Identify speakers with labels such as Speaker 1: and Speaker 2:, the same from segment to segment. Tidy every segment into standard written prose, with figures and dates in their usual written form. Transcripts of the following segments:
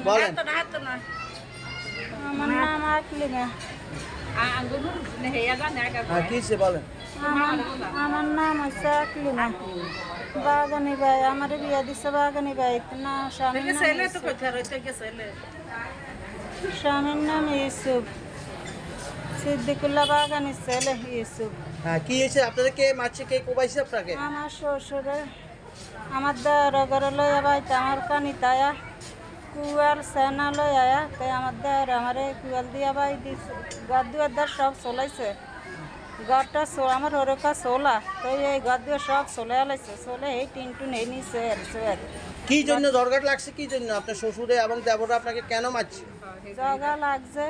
Speaker 1: বলেন।
Speaker 2: আমার নাম আকলিমা।
Speaker 1: হ্যাঁ কি হয়েছে বলেন।
Speaker 2: আমার নাম হচ্ছে আকলিমা। বাগানি ভাই আমার বিয়া দিছে বাগানি ভাই না স্বামীর নাম ইউসুফ সিদ্দিকুল্লাহ বাগানি ছেলে ইউসুফ।
Speaker 1: হ্যাঁ কি হয়েছে আপনাদের কে মারছে কে কোবাইছে আপনাকে?
Speaker 2: আমার শ্বশুরে আমার দেওয়ার লইয়া বাইতে আমার কানি তায়া কুয়ার সেনা লই আয়া তাই আমার দেওয়ার আমারে কুয়াল দিয়া বাই দিছে ঘর দুয়ার সব চলাইছে ঘরটা আমার ওরকা চলা তো এই ঘর দুয়ার সব চলে আলাইছে চলে এই টিনটু নেই নিছে আর
Speaker 1: কি জন্য দরকার লাগছে কি জন্য আপনার শ্বশুরে এবং দেবরা আপনাকে কেন মারছে?
Speaker 2: জগা লাগছে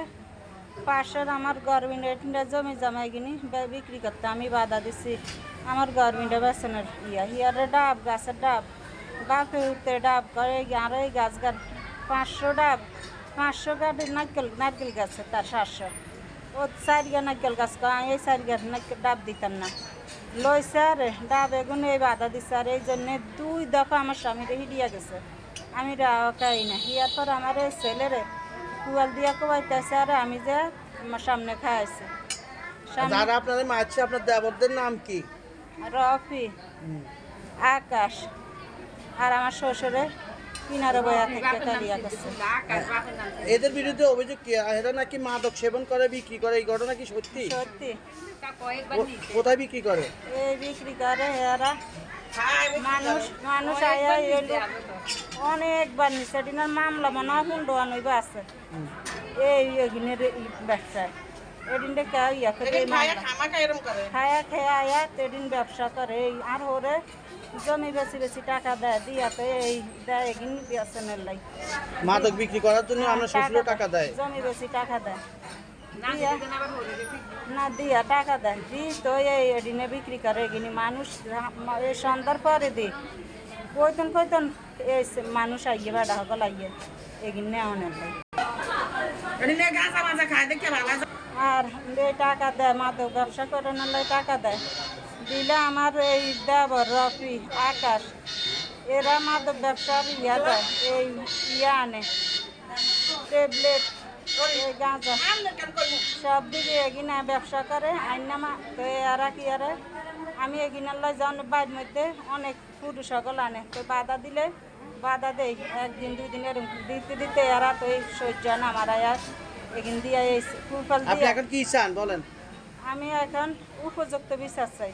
Speaker 2: পাশের আমার গভর্নমেন্টের জমি জমাই কিনি বিক্রি করতে আমি বাধা দিছি আমার গভর্নমেন্টে বেসনের হিয়ারে ডাব গাছের ডাব বাপে উঠতে ডাব করে আর এই গাছ 500 গাড়ি নারকেল গাছে তার 700 ও 4 গা নারকেল গাছ এই 4 গা ডাব দিতাম না লইছে আর ডাব এগুন এই বাধা দিছে আর এই জন্যে 2 দফা আমার স্বামীরে হিডিয়া গেছে আমি রাখাই না হিয়ার পর আমার এই ছেলেরে কুয়াল দিয়া কোবাইতেছে আর আমি যে আমার সামনে খাইছি।
Speaker 1: যারা আপনাদের মারছে আপনার দেবরদের নাম কি?
Speaker 2: রফি আকাশ আর আমার শ্বশুরে কিনারে বয়া থেকে কালিয়া গেছে।
Speaker 1: এদের বিরুদ্ধে অভিযোগ কি এরা নাকি মাদক সেবন করে বিক্রি করে এই ঘটনা কি সত্যি?
Speaker 2: সত্যি
Speaker 1: কোথায় বিক্রি করে?
Speaker 2: এই বিক্রি করে এরা মানুষ আয়া এলো অনেকবার নিচে দিনের মামলা মনে হয় হুন্ডোয়ান হইবা আছে এই এগিনের ব্যবসা এদিনটা কে ইয়া করে খায়া খেয়ে আয়া এদিন ব্যবসা করে এই আর ওরে জমি বেশি টাকা দেয় দিয়াতে এই দেয় এগিন বেসনের লাই
Speaker 1: মাদক বিক্রি করার জন্য আপনার শ্বশুর টাকা দেয়
Speaker 2: জমি বেশি টাকা দেয় না দিয়া টাকা দেয় দি তো এই এদিনে বিক্রি করে এগিনি মানুষ এই সন্ধ্যার পরে দি কইতন এই মানুষ আইয়ে বেড়া সকল আইয়ে এগিন নেওয়ানের লাই আর এই টাকা দেয় মাদক ব্যবসা করে লাই টাকা দেয় দিলে আমার এই দেবর রফি আকাশ এরা মাদক ব্যবসার ইয়া দেয় এই ইয়া আনে ট্যাবলেট এই গাঁজা সব দিকে এগিনা ব্যবসা করে আইনামা তো এরা কি আরে আমি এগিনার লাই যান বাইর মধ্যে অনেক পুরুষ সকল আনে তো বাধা দেই 1 দিন 2 দিন এরকম দিতে এরা তো এই সহ্য না আমার আর এগিন দিয়া এই কুফল
Speaker 1: আপনি
Speaker 2: দিয়া
Speaker 1: এখন কি চান বলেন?
Speaker 2: আমি এখন উপযুক্ত বিচার চাই।